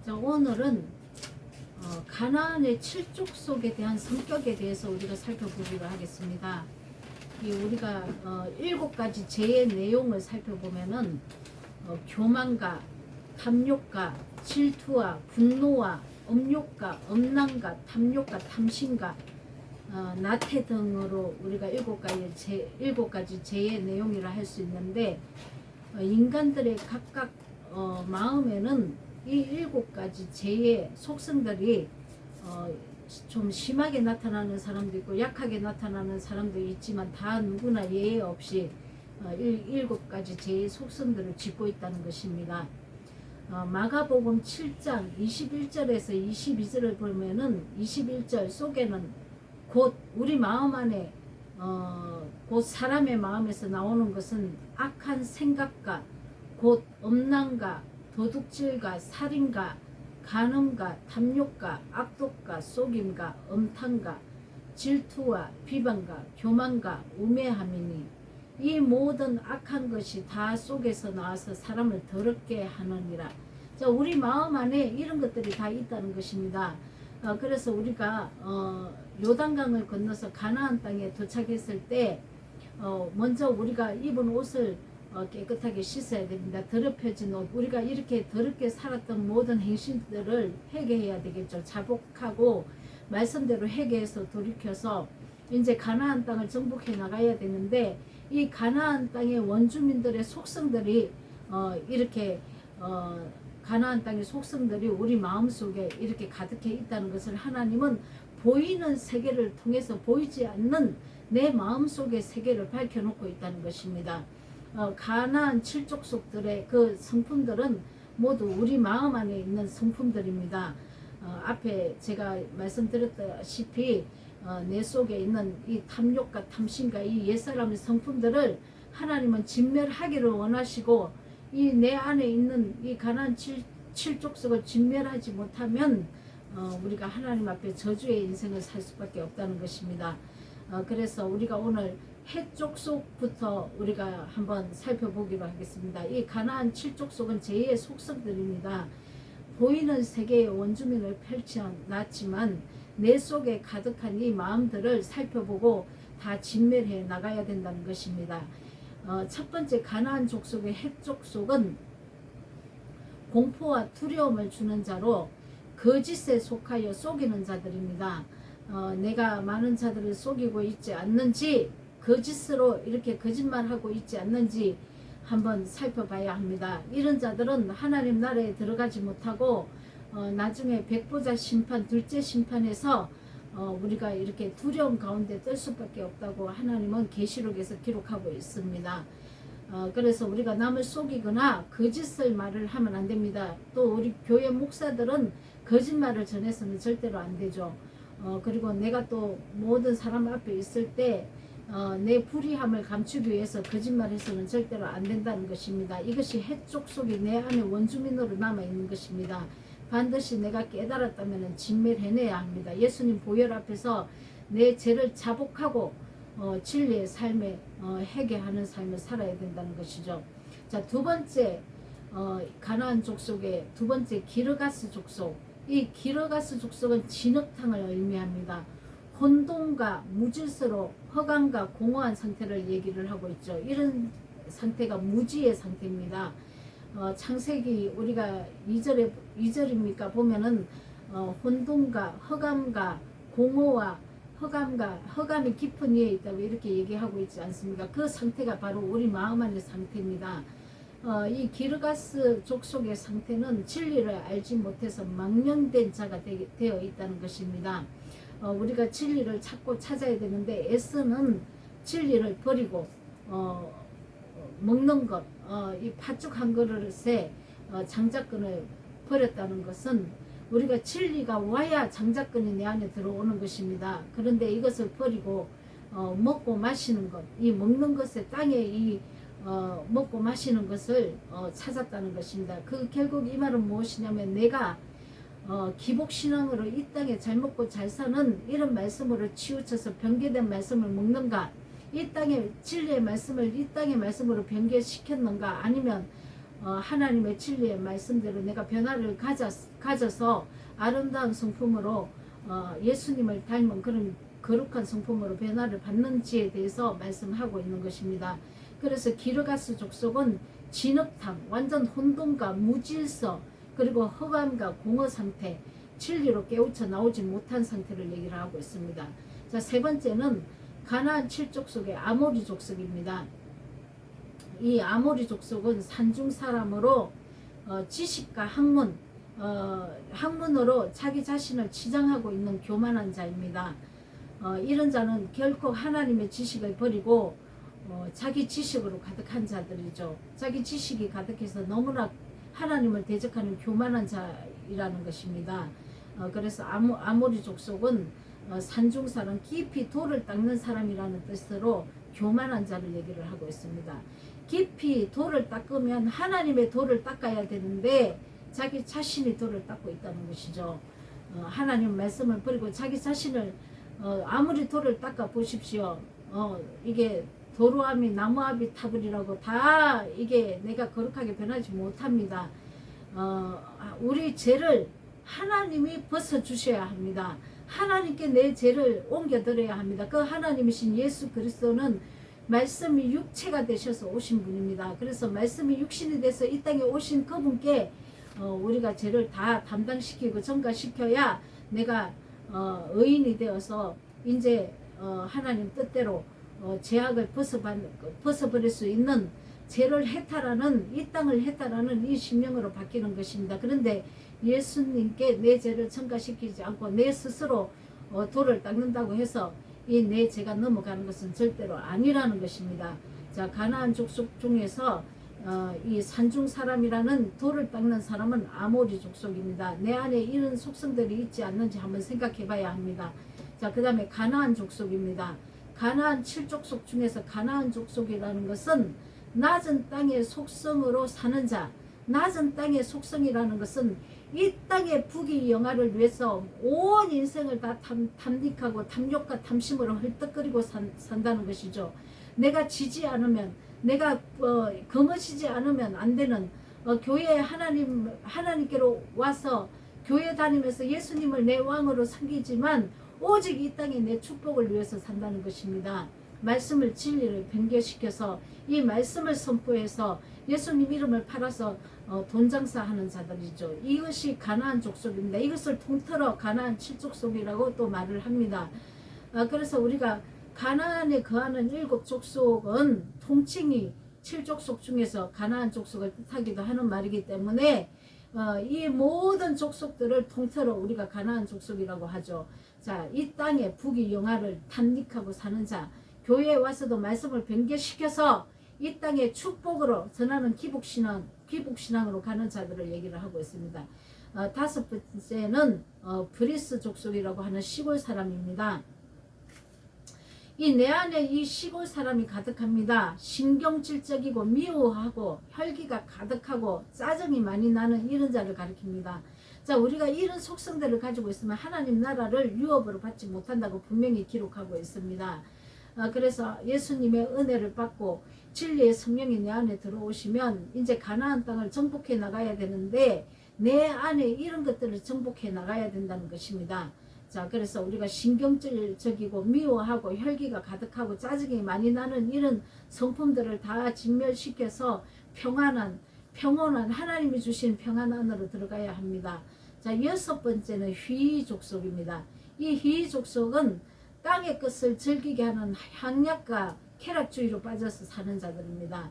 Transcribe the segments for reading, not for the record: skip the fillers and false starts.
자, 오늘은 가나안의 칠족속에 대한 성격에 대해서 우리가 살펴보기로 하겠습니다. 우리가 7가지 죄의 내용을 살펴보면은 교만과 탐욕과 질투와 분노와 음욕과 음란과 탐욕과 탐심과 나태 등으로 우리가 7가지 죄의 내용이라 할 수 있는데, 인간들의 각각 마음에는 이 7가지 죄의 속성들이 좀 심하게 나타나는 사람도 있고 약하게 나타나는 사람도 있지만 다 누구나 예외 없이 7가지 죄의 속성들을 짚고 있다는 것입니다. 마가복음 7장 21절에서 22절을 보면은 21절 속에는 곧 우리 마음 안에 곧 사람의 마음에서 나오는 것은 악한 생각과 곧 음란과 도둑질과 살인과 간음과 탐욕과 악독과 속임과 음탕과 질투와 비방과 교만과 우매함이니 이 모든 악한 것이 다 속에서 나와서 사람을 더럽게 하느니라. 자, 우리 마음 안에 이런 것들이 다 있다는 것입니다. 그래서 우리가 요단강을 건너서 가나안 땅에 도착했을 때 먼저 우리가 입은 옷을 깨끗하게 씻어야 됩니다. 더럽혀진 옷, 우리가 이렇게 더럽게 살았던 모든 행실들을 회개해야 되겠죠. 자복하고 말씀대로 회개해서 돌이켜서 이제 가나안 땅을 정복해 나가야 되는데, 이 가나안 땅의 원주민들의 속성들이 이렇게 가나안 땅의 속성들이 우리 마음속에 이렇게 가득해 있다는 것을 하나님은 보이는 세계를 통해서 보이지 않는 내 마음속의 세계를 밝혀놓고 있다는 것입니다. 가나안 칠족속들의 그 성품들은 모두 우리 마음 안에 있는 성품들입니다. 앞에 제가 말씀드렸다시피 내 속에 있는 이 탐욕과 탐심과 이 옛사람의 성품들을 하나님은 진멸하기를 원하시고, 이 내 안에 있는 이 가나안 칠족속을 진멸하지 못하면 우리가 하나님 앞에 저주의 인생을 살 수밖에 없다는 것입니다. 그래서 우리가 오늘 해족속부터 우리가 한번 살펴보기로 하겠습니다. 이 가나안 칠족속은 제2의 속성들입니다. 보이는 세계의 원주민을 펼쳐놨지만 내 속에 가득한 이 마음들을 살펴보고 다 진멸해 나가야 된다는 것입니다. 첫 번째 가나안 족속의 헷족속은 공포와 두려움을 주는 자로 거짓에 속하여 속이는 자들입니다. 내가 많은 자들을 속이고 있지 않는지, 거짓으로 이렇게 거짓말하고 있지 않는지 한번 살펴봐야 합니다. 이런 자들은 하나님 나라에 들어가지 못하고 나중에 백보자 심판, 둘째 심판에서 우리가 이렇게 두려움 가운데 뜰 수밖에 없다고 하나님은 계시록에서 기록하고 있습니다. 그래서 우리가 남을 속이거나 거짓을 말을 하면 안 됩니다. 또 우리 교회 목사들은 거짓말을 전해서는 절대로 안 되죠. 그리고 내가 또 모든 사람 앞에 있을 때 내 불의함을 감추기 위해서 거짓말해서는 절대로 안 된다는 것입니다. 이것이 해족속이 내 안에 원주민으로 남아있는 것입니다. 반드시 내가 깨달았다면 진멸해내야 합니다. 예수님 보혈 앞에서 내 죄를 자복하고 진리의 삶에 회개하는 삶을 살아야 된다는 것이죠. 자, 두 번째 가나안 족속의 두 번째 기르가스 족속. 이 기르가스 족속은 진흙탕을 의미합니다. 혼돈과 무질서로 허감과 공허한 상태를 얘기를 하고 있죠. 이런 상태가 무지의 상태입니다. 창세기 우리가 2절입니까 보면은 혼돈과 허감과 공허와 허감이 깊은 위에 있다고 이렇게 얘기하고 있지 않습니까? 그 상태가 바로 우리 마음 안의 상태입니다. 이 기르가스 족속의 상태는 진리를 알지 못해서 망령된 자가 되어 있다는 것입니다. 우리가 진리를 찾고 찾아야 되는데 애쓰는 진리를 버리고 먹는 것, 이 팥죽 한 그릇에 장작근을 버렸다는 것은 우리가 진리가 와야 장작근이 내 안에 들어오는 것입니다. 그런데 이것을 버리고 먹고 마시는 것, 이 먹는 것에 땅에 이 먹고 마시는 것을 찾았다는 것입니다. 그 결국 이 말은 무엇이냐면 내가 기복신앙으로 이 땅에 잘 먹고 잘 사는 이런 말씀으로 치우쳐서 변개된 말씀을 먹는가, 이 땅의 진리의 말씀을 이 땅의 말씀으로 변개시켰는가, 아니면 하나님의 진리의 말씀대로 내가 변화를 가져서 아름다운 성품으로 예수님을 닮은 그런 거룩한 성품으로 변화를 받는지에 대해서 말씀하고 있는 것입니다. 그래서 기르가스 족속은 진흙탕, 완전 혼돈과 무질서, 그리고 허감과 공허 상태, 진리로 깨우쳐 나오지 못한 상태를 얘기를 하고 있습니다. 자, 세 번째는 가나안 7족속의 아모리 족속입니다. 이 아모리 족속은 산중 사람으로 지식과 학문으로 자기 자신을 치장하고 있는 교만한 자입니다. 이런 자는 결코 하나님의 지식을 버리고 자기 지식으로 가득한 자들이죠. 자기 지식이 가득해서 너무나 하나님을 대적하는 교만한 자이라는 것입니다. 그래서 아모리 족속은 산중 사람, 깊이 돌을 닦는 사람이라는 뜻으로 교만한 자를 얘기를 하고 있습니다. 깊이 돌을 닦으면 하나님의 돌을 닦아야 되는데 자기 자신이 돌을 닦고 있다는 것이죠. 하나님 말씀을 버리고 자기 자신을 아무리 돌을 닦아 보십시오. 이게 도루아미 나무아비 타블이라고 다 이게 내가 거룩하게 변하지 못합니다. 우리 죄를 하나님이 벗어주셔야 합니다. 하나님께 내 죄를 옮겨드려야 합니다. 그 하나님이신 예수 그리스도는 말씀이 육체가 되셔서 오신 분입니다. 그래서 말씀이 육신이 돼서 이 땅에 오신 그분께 우리가 죄를 다 담당시키고 전가시켜야 내가 의인이 되어서 이제 하나님 뜻대로 죄악을 벗어버릴 수 있는 죄를 해탈하는, 이 땅을 해탈하는 이 심령으로 바뀌는 것입니다. 그런데 예수님께 내 죄를 전가시키지 않고 내 스스로 돌을 닦는다고 해서 이 내 죄가 넘어가는 것은 절대로 아니라는 것입니다. 자, 가나안 족속 중에서 이 산중 사람이라는 돌을 닦는 사람은 아모리 족속입니다. 내 안에 이런 속성들이 있지 않는지 한번 생각해 봐야 합니다. 자, 그 다음에 가나안 족속입니다. 가나안 7족속 중에서 가나안 족속이라는 것은 낮은 땅의 속성으로 사는 자, 낮은 땅의 속성이라는 것은 이 땅의 부귀영화를 위해서 온 인생을 다 탐닉하고 탐욕과 탐심으로 헐떡거리고 산다는 것이죠. 내가 지지 않으면, 내가 거머쥐지 않으면 안 되는 교회에 하나님께로 와서 교회 다니면서 예수님을 내 왕으로 섬기지만 오직 이 땅에 내 축복을 위해서 산다는 것입니다. 말씀을 진리를 변개시켜서 이 말씀을 선포해서 예수님 이름을 팔아서 돈 장사하는 자들이죠. 이것이 가나안 족속입니다. 이것을 통틀어 가나안 7족속이라고 또 말을 합니다. 그래서 우리가 가나안에 거하는 7족속은 통칭이 7족속 중에서 가나안 족속을 뜻하기도 하는 말이기 때문에 이 모든 족속들을 통틀어 우리가 가나안 족속이라고 하죠. 자, 이 땅의 부귀영화를 탐닉하고 사는 자, 교회에 와서도 말씀을 변개시켜서 이 땅의 축복으로 전하는 기복신앙으로 가는 자들을 얘기를 하고 있습니다. 다섯 번째는 브리스 족속이라고 하는 시골 사람입니다. 이 내 안에 이 시골 사람이 가득합니다. 신경질적이고 미워하고 혈기가 가득하고 짜증이 많이 나는 이런 자를 가리킵니다. 자, 우리가 이런 속성들을 가지고 있으면 하나님 나라를 유업으로 받지 못한다고 분명히 기록하고 있습니다. 그래서 예수님의 은혜를 받고 진리의 성령이 내 안에 들어오시면 이제 가나안 땅을 정복해 나가야 되는데 내 안에 이런 것들을 정복해 나가야 된다는 것입니다. 자, 그래서 우리가 신경질적이고 미워하고 혈기가 가득하고 짜증이 많이 나는 이런 성품들을 다 진멸시켜서 평온한 하나님이 주신 평안 안으로 들어가야 합니다. 자, 여섯 번째는 휘 족속입니다. 이 휘 족속은 땅의 것을 즐기게 하는 향락과 쾌락주의로 빠져서 사는 자들입니다.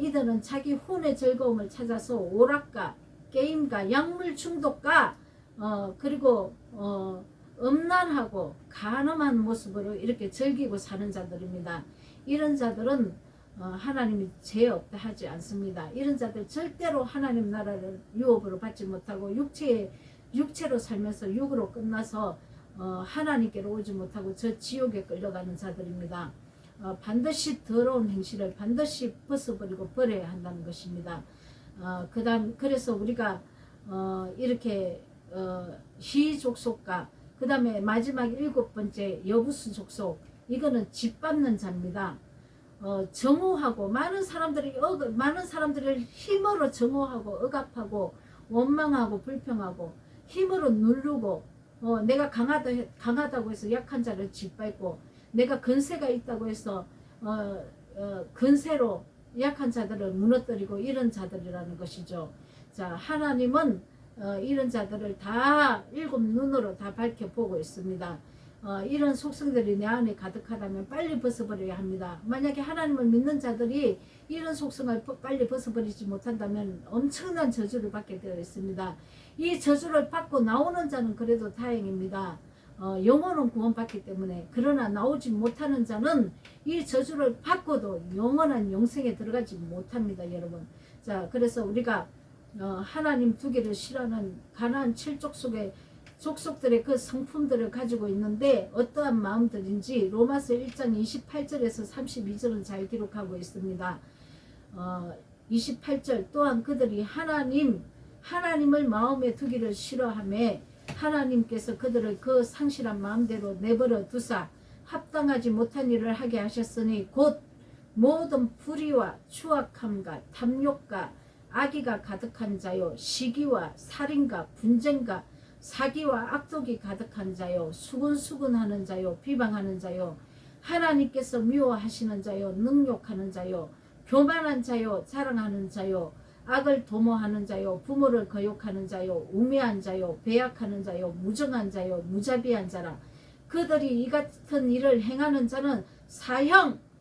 이들은 자기 혼의 즐거움을 찾아서 오락과 게임과 약물 중독과 그리고 음란하고 간음한 모습으로 이렇게 즐기고 사는 자들입니다. 이런 자들은 하나님이 죄 없다 하지 않습니다. 이런 자들 절대로 하나님 나라를 유업으로 받지 못하고 육체로 살면서 육으로 끝나서 하나님께로 오지 못하고 저 지옥에 끌려가는 자들입니다. 반드시 더러운 행실을 반드시 벗어버리고 버려야 한다는 것입니다. 그래서 우리가 이렇게 희 족속과 그 다음에 마지막 7번째 여부수 족속, 이거는 짓밟는 자입니다. 정오하고 많은 사람들을 힘으로 정오하고 억압하고 원망하고 불평하고 힘으로 누르고 내가 강하다고 해서 약한 자를 짓밟고 내가 근세가 있다고 해서 근세로 약한 자들을 무너뜨리고 이런 자들이라는 것이죠. 자, 하나님은 이런 자들을 다 일곱 눈으로 다 밝혀보고 있습니다. 이런 속성들이 내 안에 가득하다면 빨리 벗어버려야 합니다. 만약에 하나님을 믿는 자들이 이런 속성을 빨리 벗어버리지 못한다면 엄청난 저주를 받게 되어 있습니다. 이 저주를 받고 나오는 자는 그래도 다행입니다. 영혼은 구원받기 때문에. 그러나 나오지 못하는 자는 이 저주를 받고도 영원한 영생에 들어가지 못합니다, 여러분. 자, 그래서 우리가 하나님 두기를 싫어하는 가나안 7족속의 족속들의 그 성품들을 가지고 있는데 어떠한 마음들인지 로마서 1장 28절에서 32절은 잘 기록하고 있습니다. 28절 또한 그들이 하나님을 마음에 두기를 싫어하며 하나님께서 그들을 그 상실한 마음대로 내버려 두사 합당하지 못한 일을 하게 하셨으니 곧 모든 불의와 추악함과 탐욕과 악의가 가득한 자요 시기와 살인과 분쟁과 사기와 악독이 가득한 자요 수군수군하는 자요 비방하는 자요 하나님께서 미워하시는 자요 능욕하는 자요 교만한 자요 자랑하는 자요 악을 도모하는 자요 부모를 거욕하는 자요 우매한 자요 배약하는 자요 무정한 자요 무자비한 자라. 그들이 이 같은 일을 행하는 자는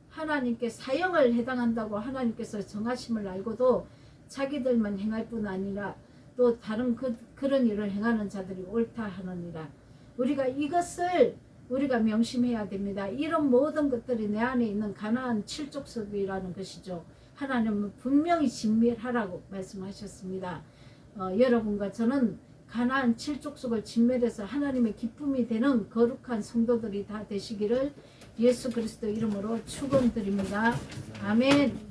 하나님께 사형을 해당한다고 하나님께서 정하심을 알고도 자기들만 행할 뿐 아니라 또 다른 그런 일을 행하는 자들이 옳다 하느니라. 우리가 이것을 우리가 명심해야 됩니다. 이런 모든 것들이 내 안에 있는 가나안 7족속이라는 것이죠. 하나님은 분명히 진멸하라고 말씀하셨습니다. 여러분과 저는 가나안 7족속을 진멸해서 하나님의 기쁨이 되는 거룩한 성도들이 다 되시기를 예수 그리스도 이름으로 축원드립니다. 아멘.